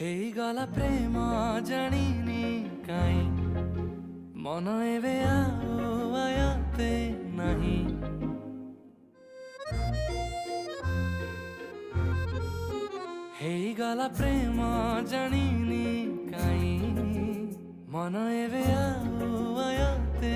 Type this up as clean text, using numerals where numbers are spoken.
ହେଇଗଲା ପ୍ରେମ ଜାଣିନି କାଇଁ ମନ ଏବେ ଆଉ ଆୟତେ ନାହିଁ। ହେଇଗଲା ପ୍ରେମ ଜାଣିନି କାଇଁ ମନ ଏବେ ଆଉ ଆୟତେ